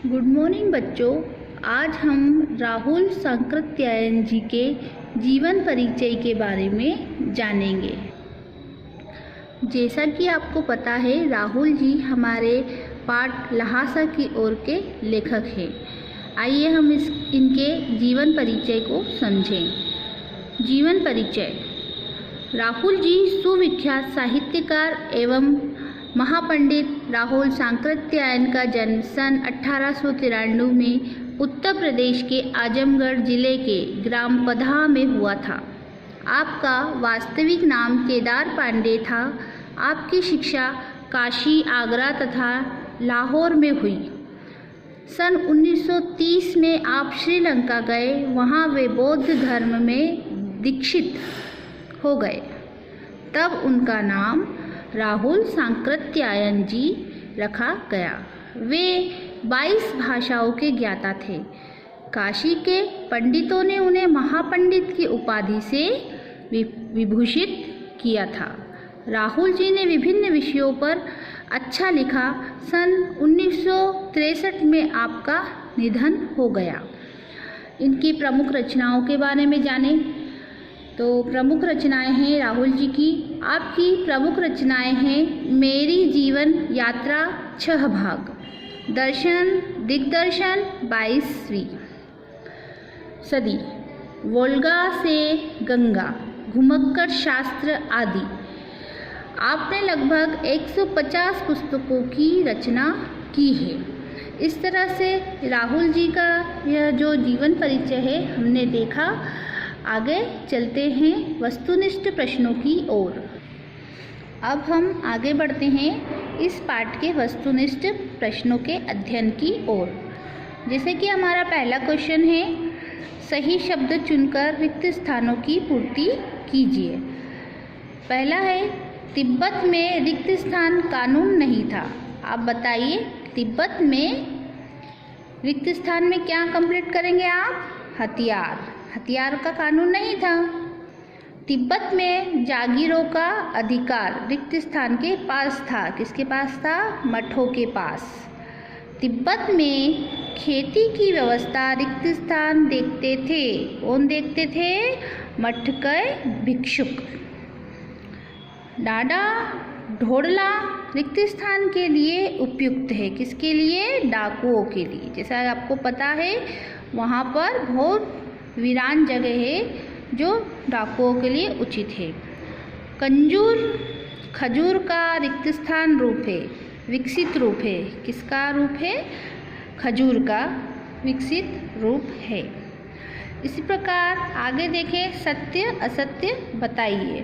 Good morning बच्चों। आज हम राहुल सांकृत्यायन जी के जीवन परिचय के बारे में जानेंगे। जैसा कि आपको पता है, राहुल जी हमारे पाठ ल्हासा की ओर के लेखक हैं। आइए हम इनके जीवन परिचय को समझें। जीवन परिचय। राहुल जी सुविख्यात साहित्यकार एवं महापंडित राहुल सांकृत्यायन का जन्म सन 1893 में उत्तर प्रदेश के आजमगढ़ जिले के ग्राम पधा में हुआ था। आपका वास्तविक नाम केदार पांडे था। आपकी शिक्षा काशी, आगरा तथा लाहौर में हुई। सन 1930 में आप श्रीलंका गए। वहाँ वे बौद्ध धर्म में दीक्षित हो गए। तब उनका नाम राहुल सांकृत्यायन जी रखा गया। वे 22 भाषाओं के ज्ञाता थे। काशी के पंडितों ने उन्हें महापंडित की उपाधि से विभूषित किया था। राहुल जी ने विभिन्न विषयों पर अच्छा लिखा। सन 1963 में आपका निधन हो गया। इनकी प्रमुख रचनाओं के बारे में जानें तो प्रमुख रचनाएं हैं राहुल जी की। आपकी प्रमुख रचनाएं हैं मेरी जीवन यात्रा 6 भाग, दर्शन दिग्दर्शन 22वीं सदी, वोल्गा से गंगा, घुमक्कड़ शास्त्र आदि। आपने लगभग 150 पुस्तकों की रचना की है। इस तरह से राहुल जी का यह जो जीवन परिचय है हमने देखा। आगे चलते हैं वस्तुनिष्ठ प्रश्नों की ओर। अब हम आगे बढ़ते हैं इस पाठ के वस्तुनिष्ठ प्रश्नों के अध्ययन की ओर। जैसे कि हमारा पहला क्वेश्चन है, सही शब्द चुनकर रिक्त स्थानों की पूर्ति कीजिए। पहला है, तिब्बत में रिक्त स्थान कानून नहीं था। आप बताइए, तिब्बत में रिक्त स्थान में क्या कंप्लीट करेंगे आप? हथियार का कानून नहीं था। तिब्बत में जागीरों का अधिकार रिक्त स्थान के पास था। किसके पास था? मठों के पास। तिब्बत में खेती की व्यवस्था रिक्त स्थान देखते थे। कौन देखते थे? मठ के भिक्षुक। डाडा ढोड़ला रिक्त स्थान के लिए उपयुक्त है। किसके लिए? डाकुओं के लिए। जैसा आपको पता है, वहाँ पर बहुत वीरान जगह है जो डाकुओं के लिए उचित है। कंजूर खजूर का रिक्त स्थान रूप है, विकसित रूप है। किसका रूप है? खजूर का विकसित रूप है। इसी प्रकार आगे देखें, सत्य असत्य बताइए।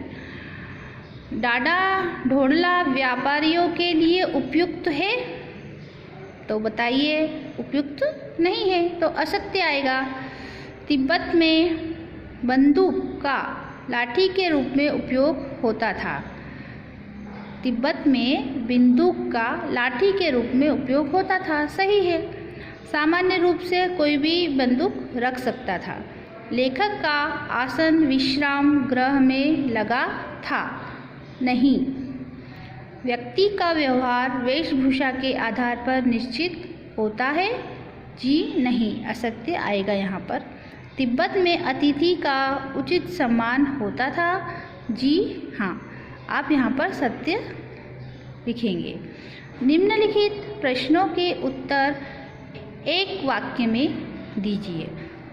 डाडा ढोड़ला व्यापारियों के लिए उपयुक्त है, तो बताइए उपयुक्त नहीं है, तो असत्य आएगा। तिब्बत में बंदूक का लाठी के रूप में उपयोग होता था। तिब्बत में बंदूक का लाठी के रूप में उपयोग होता था, सही है। सामान्य रूप से कोई भी बंदूक रख सकता था। लेखक का आसन विश्राम गृह में लगा था, नहीं। व्यक्ति का व्यवहार वेशभूषा के आधार पर निश्चित होता है, जी नहीं, असत्य आएगा यहाँ पर। तिब्बत में अतिथि का उचित सम्मान होता था, जी हाँ। आप यहाँ पर सत्य लिखेंगे। निम्नलिखित प्रश्नों के उत्तर एक वाक्य में दीजिए।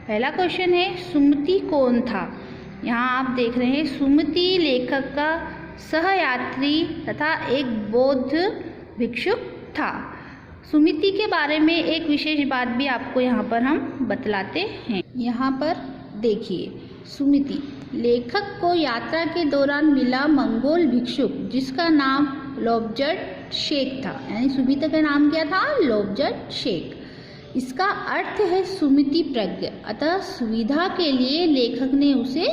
पहला क्वेश्चन है, सुमति कौन था? यहाँ आप देख रहे हैं, सुमति लेखक का सहयात्री तथा एक बौद्ध भिक्षुक था। सुमति के बारे में एक विशेष बात भी आपको यहाँ पर हम बतलाते हैं। यहाँ पर देखिए, सुमति लेखक को यात्रा के दौरान मिला मंगोल भिक्षुक जिसका नाम लोबजट शेख था। यानी सुमति का नाम क्या था? लोबजट शेख। इसका अर्थ है सुमति प्रज्ञ। अतः सुविधा के लिए लेखक ने उसे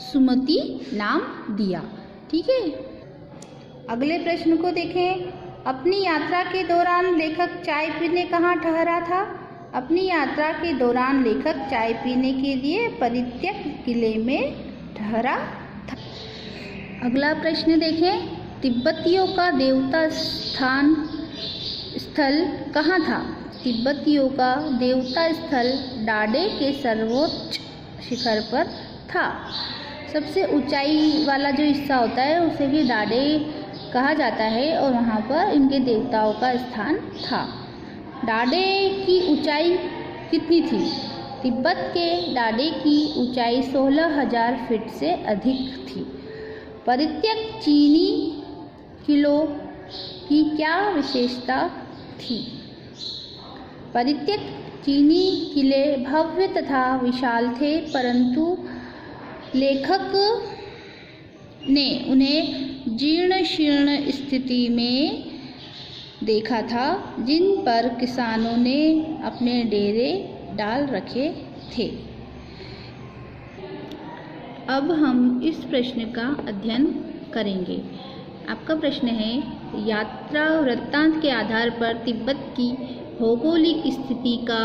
सुमति नाम दिया। ठीक है। अगले प्रश्न को देखें। अपनी यात्रा के दौरान लेखक चाय पीने कहाँ ठहरा था? अपनी यात्रा के दौरान लेखक चाय पीने के लिए परित्यक्त किले में ठहरा था। अगला प्रश्न देखें। तिब्बतियों का देवता स्थल कहाँ था? तिब्बतियों का देवता स्थल डाडे के सर्वोच्च शिखर पर था। सबसे ऊंचाई वाला जो हिस्सा होता है उसे भी डाडे कहा जाता है और वहाँ पर इनके देवताओं का स्थान था। डाडे की ऊंचाई कितनी थी? तिब्बत के डाडे की ऊंचाई 16,000 फीट से अधिक थी। परित्यक्त चीनी किलों की क्या विशेषता थी? परित्यक्त चीनी किले भव्य तथा विशाल थे, परंतु लेखक ने उन्हें जीर्ण शीर्ण स्थिति में देखा था, जिन पर किसानों ने अपने डेरे डाल रखे थे। अब हम इस प्रश्न का अध्ययन करेंगे। आपका प्रश्न है, यात्रा वृत्तांत के आधार पर तिब्बत की भौगोलिक स्थिति का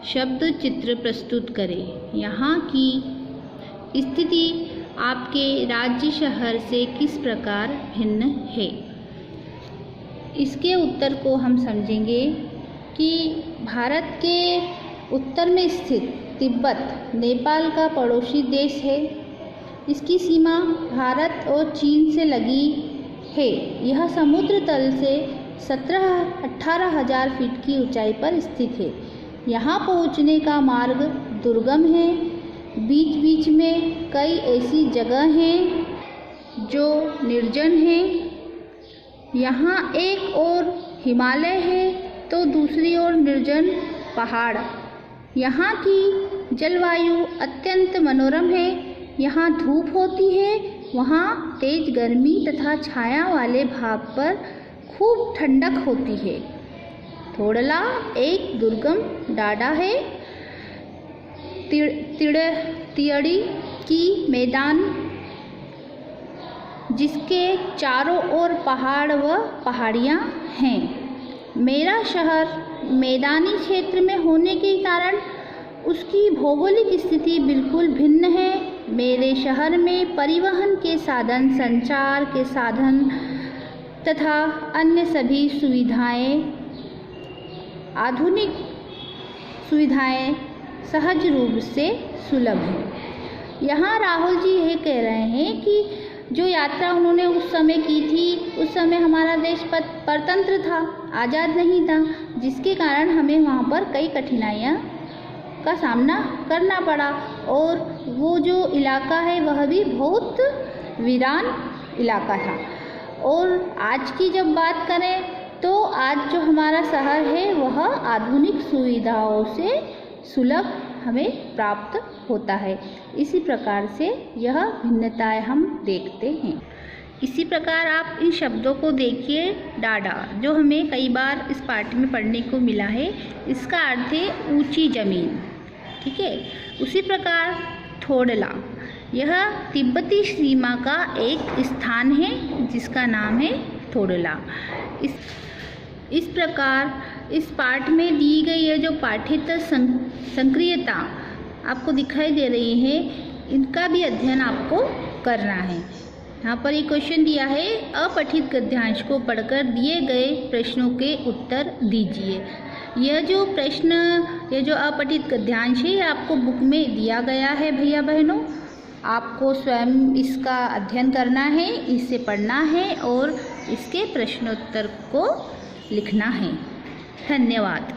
शब्द चित्र प्रस्तुत करें। यहाँ की स्थिति आपके राज्य शहर से किस प्रकार भिन्न है? इसके उत्तर को हम समझेंगे कि भारत के उत्तर में स्थित तिब्बत नेपाल का पड़ोसी देश है। इसकी सीमा भारत और चीन से लगी है। यह समुद्र तल से 18,000 फीट की ऊंचाई पर स्थित है। यहाँ पहुँचने का मार्ग दुर्गम है। बीच बीच में कई ऐसी जगह हैं जो निर्जन हैं। यहाँ एक ओर हिमालय है तो दूसरी ओर निर्जन पहाड़। यहाँ की जलवायु अत्यंत मनोरम है। यहाँ धूप होती है, वहाँ तेज गर्मी तथा छाया वाले भाग पर खूब ठंडक होती है। थोडला एक दुर्गम डाडा है। तियड़ी की मैदान जिसके चारों ओर पहाड़ व पहाड़ियाँ हैं। मेरा शहर मैदानी क्षेत्र में होने के कारण उसकी भौगोलिक स्थिति बिल्कुल भिन्न है। मेरे शहर में परिवहन के साधन, संचार के साधन तथा अन्य सभी सुविधाएं, आधुनिक सुविधाएं सहज रूप से सुलभ है। यहाँ राहुल जी ये कह रहे हैं कि जो यात्रा उन्होंने उस समय की थी, उस समय हमारा देश परतंत्र था, आज़ाद नहीं था, जिसके कारण हमें वहाँ पर कई कठिनाइयाँ का सामना करना पड़ा और वो जो इलाका है वह भी बहुत वीरान इलाका था। और आज की जब बात करें तो आज जो हमारा शहर है वह आधुनिक सुविधाओं से सुलभ हमें प्राप्त होता है। इसी प्रकार से यह भिन्नताएं हम देखते हैं। इसी प्रकार आप इन शब्दों को देखिए। डाडा जो हमें कई बार इस पाठ में पढ़ने को मिला है, इसका अर्थ है ऊंची ज़मीन, ठीक है। उसी प्रकार थोडला, यह तिब्बती सीमा का एक स्थान है जिसका नाम है थोडला। इस प्रकार इस पाठ में दी गई ये जो पाठ्येतर संक्रियता आपको दिखाई दे रही है, इनका भी अध्ययन आपको करना है। यहाँ पर एक क्वेश्चन दिया है, अपठित गद्यांश को पढ़कर दिए गए प्रश्नों के उत्तर दीजिए। यह जो प्रश्न, ये जो अपठित गद्यांश है, आपको बुक में दिया गया है भैया बहनों। आपको स्वयं इसका अध्ययन करना है, इसे पढ़ना है और इसके प्रश्नोत्तर को लिखना है। धन्यवाद।